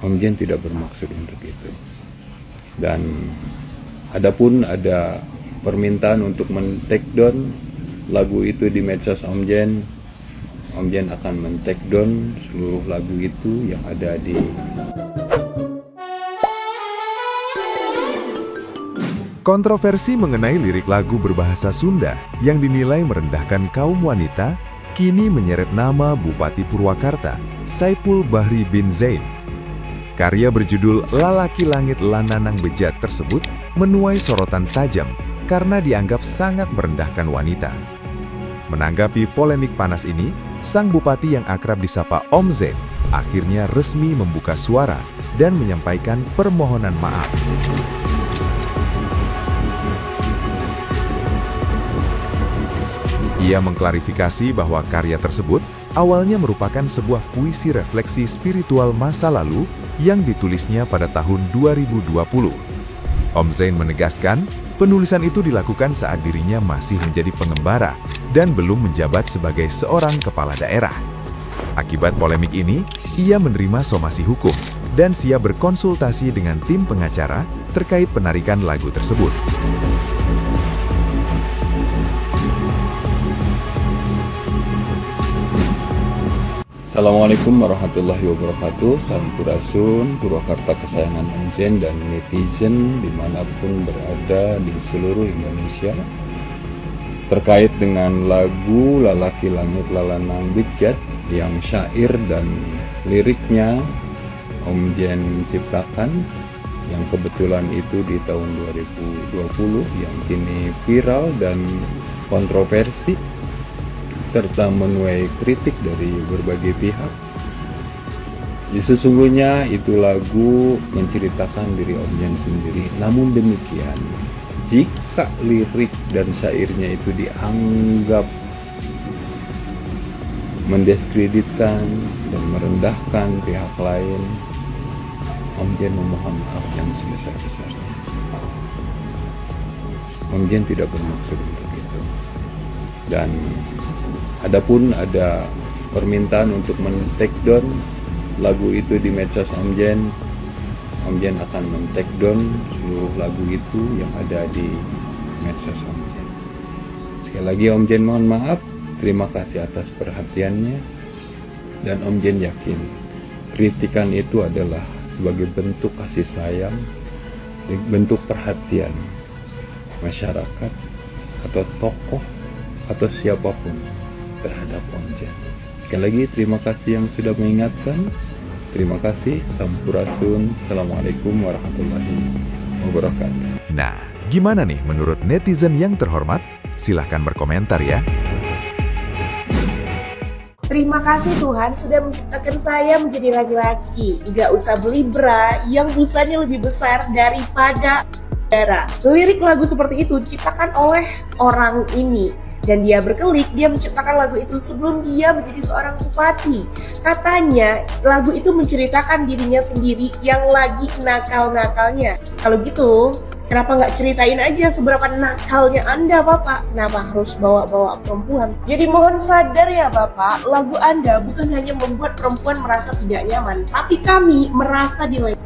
Om Jen tidak bermaksud untuk itu. Dan adapun ada permintaan untuk men-take down lagu itu di medsos Om Jen akan men-take down seluruh lagu itu yang ada di Kontroversi mengenai lirik lagu berbahasa Sunda yang dinilai merendahkan kaum wanita kini menyeret nama Bupati Purwakarta, Saipul Bahri bin Zain. Karya berjudul Lalaki Langit Lananang Bejat tersebut menuai sorotan tajam karena dianggap sangat merendahkan wanita. Menanggapi polemik panas ini, sang bupati yang akrab disapa Om Zain akhirnya resmi membuka suara dan menyampaikan permohonan maaf. Ia mengklarifikasi bahwa karya tersebut awalnya merupakan sebuah puisi refleksi spiritual masa lalu yang ditulisnya pada tahun 2020. Om Zain menegaskan, penulisan itu dilakukan saat dirinya masih menjadi pengembara dan belum menjabat sebagai seorang kepala daerah. Akibat polemik ini, ia menerima somasi hukum dan siap berkonsultasi dengan tim pengacara terkait penarikan lagu tersebut. Assalamualaikum warahmatullahi wabarakatuh. Sampurasun, Purwakarta kesayangan Om Jen dan netizen dimanapun berada di seluruh Indonesia. Terkait dengan lagu Lalaki Langit Lananang Bejat yang syair dan liriknya Om Jen ciptakan, yang kebetulan itu di tahun 2020 yang kini viral dan kontroversi serta menuai kritik dari berbagai pihak. Sesungguhnya itu lagu menceritakan diri Om Jen sendiri. Namun demikian, jika lirik dan syairnya itu dianggap mendiskreditkan dan merendahkan pihak lain, Om Jen memohon maaf yang sebesar-besarnya. Om Jen tidak bermaksud untuk itu. Dan adapun ada permintaan untuk men-take down lagu itu di medsos Om Jen akan men-take down seluruh lagu itu yang ada di medsos Om Jen. Sekali lagi Om Jen mohon maaf, terima kasih atas perhatiannya, dan Om Jen yakin kritikan itu adalah sebagai bentuk kasih sayang, bentuk perhatian masyarakat atau tokoh atau siapapun terhadap Om Jen. Sekali lagi terima kasih yang sudah mengingatkan. Terima kasih. Sampurasun. Assalamualaikum warahmatullahi wabarakatuh. Nah, gimana nih menurut netizen yang terhormat? Silahkan berkomentar ya. Terima kasih Tuhan sudah menciptakan saya menjadi laki-laki. Gak usah beli bra yang busanya lebih besar daripada darah. Lirik lagu seperti itu diciptakan oleh orang ini. Dan dia berkelik, dia menciptakan lagu itu sebelum dia menjadi seorang bupati. Katanya lagu itu menceritakan dirinya sendiri yang lagi nakal-nakalnya. Kalau gitu, kenapa nggak ceritain aja seberapa nakalnya Anda, Bapak? Kenapa harus bawa-bawa perempuan? Jadi mohon sadar ya Bapak, lagu Anda bukan hanya membuat perempuan merasa tidak nyaman, tapi kami merasa dilema.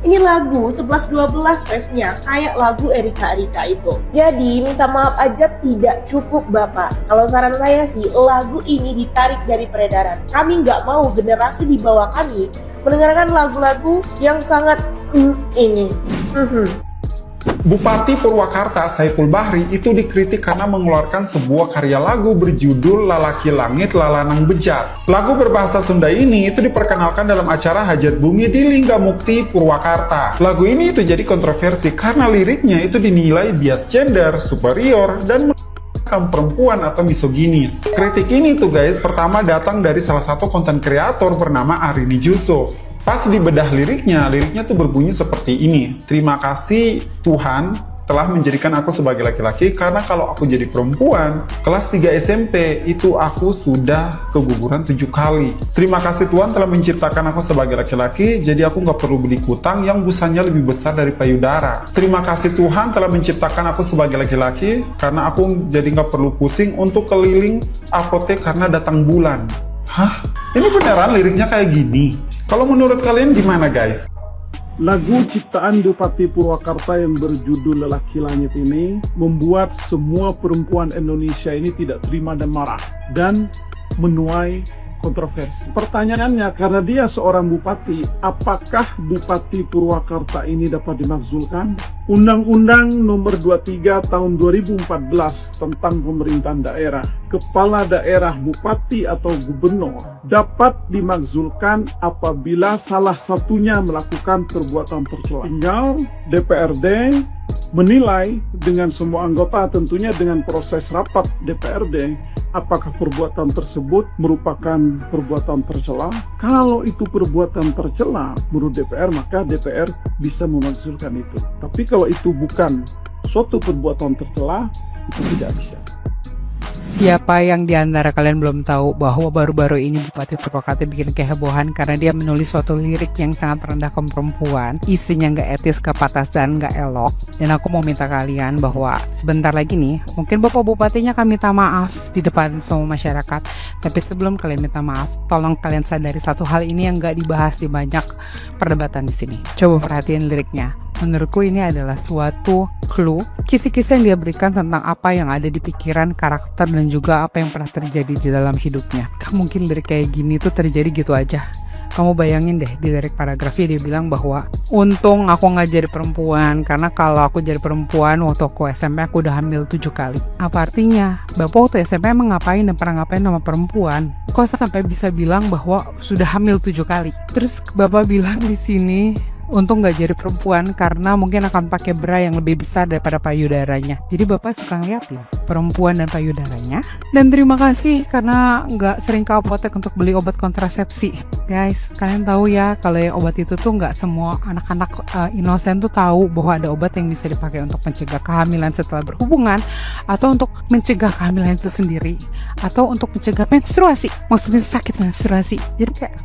Ini lagu 11-12 wave-nya kayak lagu Erika itu. Jadi minta maaf aja tidak cukup Bapak. Kalau saran saya sih, lagu ini ditarik dari peredaran. Kami nggak mau generasi di bawah kami mendengarkan lagu-lagu yang sangat ini. Bupati Purwakarta Saipul Bahri itu dikritik karena mengeluarkan sebuah karya lagu berjudul Lalaki Langit Lananang Bejat. Lagu berbahasa Sunda ini itu diperkenalkan dalam acara Hajat Bumi di Linggamukti, Purwakarta. Lagu ini itu jadi kontroversi karena liriknya itu dinilai bias gender, superior, dan merendahkan perempuan atau misoginis. Kritik ini tuh guys pertama datang dari salah satu konten kreator bernama Arini Jusuf. Pas dibedah liriknya tuh berbunyi seperti ini. Terima kasih Tuhan telah menjadikan aku sebagai laki-laki, karena kalau aku jadi perempuan, kelas 3 SMP itu aku sudah keguguran 7 kali. Terima kasih Tuhan telah menciptakan aku sebagai laki-laki, jadi aku nggak perlu beli kutang yang busanya lebih besar dari payudara. Terima kasih Tuhan telah menciptakan aku sebagai laki-laki, karena aku jadi nggak perlu pusing untuk keliling apotek karena datang bulan. Hah? Ini beneran liriknya kayak gini? Kalau menurut kalian gimana guys? Lagu ciptaan Bupati Purwakarta yang berjudul Lelaki Langit ini membuat semua perempuan Indonesia ini tidak terima dan marah dan menuai kontroversi. Pertanyaannya, karena dia seorang bupati, apakah Bupati Purwakarta ini dapat dimakzulkan? Undang-Undang Nomor 23 Tahun 2014 tentang Pemerintahan Daerah, Kepala Daerah, Bupati atau Gubernur dapat dimakzulkan apabila salah satunya melakukan perbuatan tercela. Tinggal DPRD menilai dengan semua anggota, tentunya dengan proses rapat DPRD, apakah perbuatan tersebut merupakan perbuatan tercela. Kalau itu perbuatan tercela menurut DPR, maka DPR bisa memakzulkan itu. Tapi kalau itu bukan suatu perbuatan tercela, itu tidak bisa. Siapa yang diantara kalian belum tahu bahwa baru-baru ini Bupati Purwakarta bikin kehebohan karena dia menulis suatu lirik yang sangat merendahkan perempuan, isinya nggak etis, nggak pantas, dan nggak elok. Dan aku mau minta kalian bahwa sebentar lagi nih, mungkin Bapak Bupatinya akan minta maaf di depan semua masyarakat. Tapi sebelum kalian minta maaf, tolong kalian sadari satu hal ini yang nggak dibahas di banyak perdebatan di sini. Coba perhatiin liriknya. Menurutku ini adalah suatu clue, kisi-kisi yang dia berikan tentang apa yang ada di pikiran, karakter, dan juga apa yang pernah terjadi di dalam hidupnya. Gak mungkin lirik kayak gini tuh terjadi gitu aja. Kamu bayangin deh, di lirik paragrafnya dia bilang bahwa untung aku gak jadi perempuan, karena kalau aku jadi perempuan waktu aku SMP aku udah hamil 7 kali. Apa artinya? Bapak waktu SMP emang ngapain dan pernah ngapain sama perempuan? Kok sampai bisa bilang bahwa sudah hamil 7 kali? Terus Bapak bilang di sini, untung gak jadi perempuan karena mungkin akan pakai bra yang lebih besar daripada payudaranya. Jadi Bapak suka ngeliatin perempuan dan payudaranya. Dan terima kasih karena gak sering ke apotek untuk beli obat kontrasepsi. Guys, kalian tahu ya kalau obat itu tuh gak semua anak-anak inosen tuh tahu bahwa ada obat yang bisa dipakai untuk mencegah kehamilan setelah berhubungan, atau untuk mencegah kehamilan itu sendiri, atau untuk mencegah menstruasi. Maksudnya sakit menstruasi. Jadi kayak,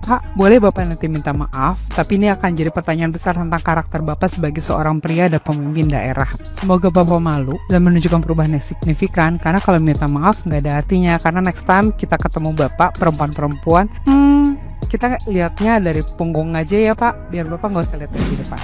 Pak, boleh Bapak nanti minta maaf, tapi ini akan jadi pertanyaan besar tentang karakter Bapak sebagai seorang pria dan pemimpin daerah. Semoga Bapak malu dan menunjukkan perubahan yang signifikan, karena kalau minta maaf nggak ada artinya, karena next time kita ketemu Bapak, perempuan-perempuan, kita lihatnya dari punggung aja ya Pak, biar Bapak nggak usah lihat dari depan.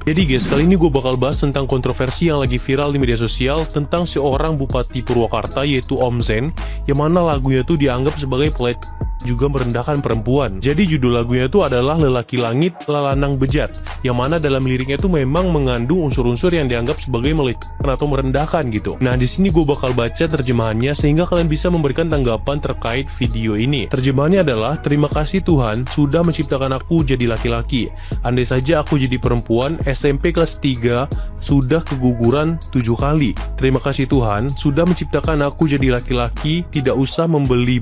Jadi guys, kali ini gue bakal bahas tentang kontroversi yang lagi viral di media sosial tentang seorang Bupati Purwakarta yaitu Om Zen, yang mana lagunya tuh dianggap sebagai pelecehan juga merendahkan perempuan. Jadi judul lagunya itu adalah Lelaki Langit Lalanang Bejat, yang mana dalam liriknya itu memang mengandung unsur-unsur yang dianggap sebagai melecehkan atau merendahkan gitu. Nah di sini gue bakal baca terjemahannya sehingga kalian bisa memberikan tanggapan terkait video ini. Terjemahannya adalah, terima kasih Tuhan sudah menciptakan aku jadi laki-laki. Andai saja aku jadi perempuan, SMP kelas 3 sudah keguguran 7 kali. Terima kasih Tuhan sudah menciptakan aku jadi laki-laki, tidak usah membeli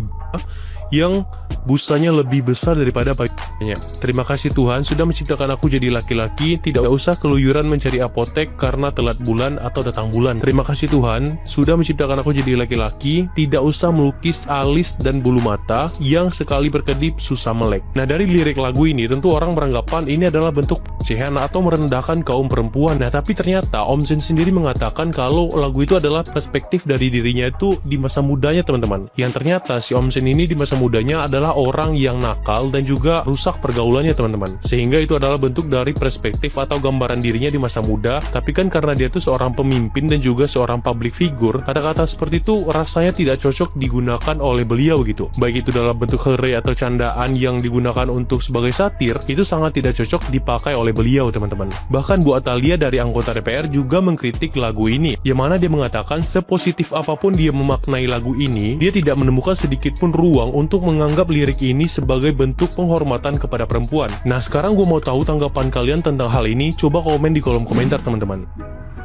yang busanya lebih besar daripada payudanya. Terima kasih Tuhan sudah menciptakan aku jadi laki-laki, tidak usah keluyuran mencari apotek karena telat bulan atau datang bulan. Terima kasih Tuhan sudah menciptakan aku jadi laki-laki, tidak usah melukis alis dan bulu mata yang sekali berkedip susah melek. Nah dari lirik lagu ini tentu orang beranggapan ini adalah bentuk pelecehan atau merendahkan kaum perempuan. Nah tapi ternyata Om Zen sendiri mengatakan kalau lagu itu adalah perspektif dari dirinya itu di masa mudanya teman-teman. Yang ternyata si Om Zen ini di masa mudanya adalah orang yang nakal dan juga rusak pergaulannya teman-teman, sehingga itu adalah bentuk dari perspektif atau gambaran dirinya di masa muda. Tapi kan karena dia itu seorang pemimpin dan juga seorang public figure, kata-kata seperti itu rasanya tidak cocok digunakan oleh beliau gitu. Baik itu dalam bentuk here atau candaan yang digunakan untuk sebagai satir, itu sangat tidak cocok dipakai oleh beliau teman-teman. Bahkan Bu Atalia dari anggota DPR juga mengkritik lagu ini, yang mana dia mengatakan sepositif apapun dia memaknai lagu ini, dia tidak menemukan sedikit pun ruang untuk menganggap lirik ini sebagai bentuk penghormatan kepada perempuan. Nah sekarang gue mau tahu tanggapan kalian tentang hal ini, coba komen di kolom komentar teman-teman.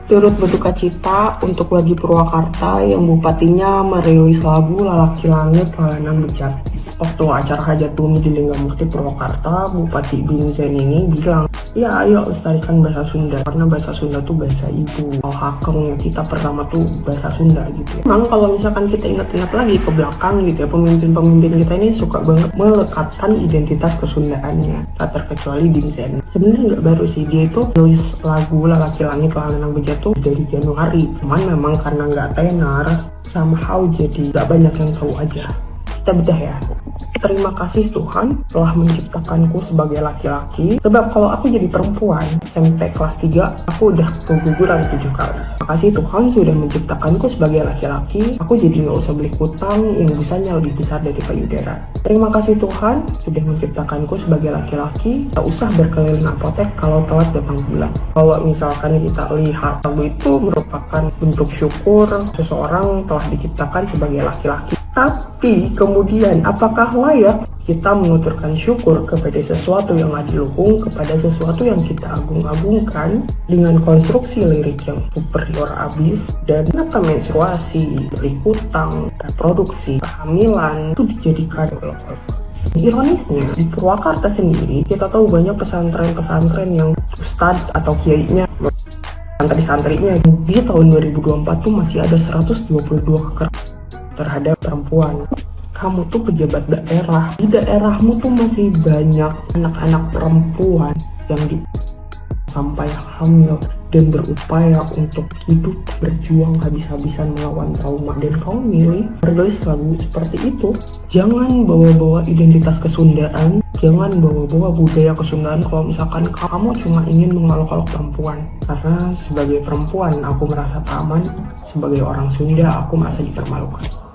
Turut berduka cita untuk Lagi Purwakarta yang bupatinya merilis lagu Lelaki Langit Lalanang Bejat. Waktu acara hajat bumi di Linggamukti Purwakarta, Bupati Bin Zain ini bilang, ya ayo lestarikan bahasa Sunda, karena bahasa Sunda tuh bahasa ibu. Hakengnya kita pertama tuh bahasa Sunda gitu. Memang kalau misalkan kita ingat-ingat lagi ke belakang gitu ya, pemimpin-pemimpin kita ini suka banget melekatkan identitas kesundaannya, tak terkecuali Bin Zain. Sebenarnya nggak baru sih, dia itu nulis lagu Lelaki Langit Lalanang Bejat tuh dari Januari. Cuman memang karena nggak tenar, somehow jadi nggak banyak yang tahu aja. Kita bedah ya. Terima kasih Tuhan telah menciptakanku sebagai laki-laki. Sebab kalau aku jadi perempuan, SMP kelas 3, aku udah keguguran 7 kali. Makasih Tuhan sudah menciptakanku sebagai laki-laki. Aku jadi nggak usah beli kutang yang busanya lebih besar dari payudara. Terima kasih Tuhan sudah menciptakanku sebagai laki-laki. Gak usah berkeliling apotek kalau telat datang bulan. Kalau misalkan kita lihat lagu itu merupakan bentuk syukur seseorang telah diciptakan sebagai laki-laki. Tapi kemudian apakah layak kita menuturkan syukur kepada sesuatu yang adiluhung, kepada sesuatu yang kita agung-agungkan dengan konstruksi lirik yang superior abis, dan kenapa menstruasi, beli hutang, reproduksi, kehamilan itu dijadikan ironisnya di Purwakarta sendiri kita tahu banyak pesantren-pesantren yang ustadz atau kiainya, santri-santrinya di tahun 2024 tuh masih ada 122 kekerasan terhadap perempuan. Kamu tuh pejabat daerah, di daerahmu tuh masih banyak anak-anak perempuan yang sampai hamil dan berupaya untuk hidup berjuang habis-habisan melawan trauma, dan kamu milih merilis lagu seperti itu. Jangan bawa-bawa identitas kesundaan, jangan bawa-bawa budaya kesundaan kalau misalkan kamu cuma ingin mengalok-alok perempuan. Karena sebagai perempuan aku merasa tak aman, sebagai orang Sunda aku merasa dipermalukan.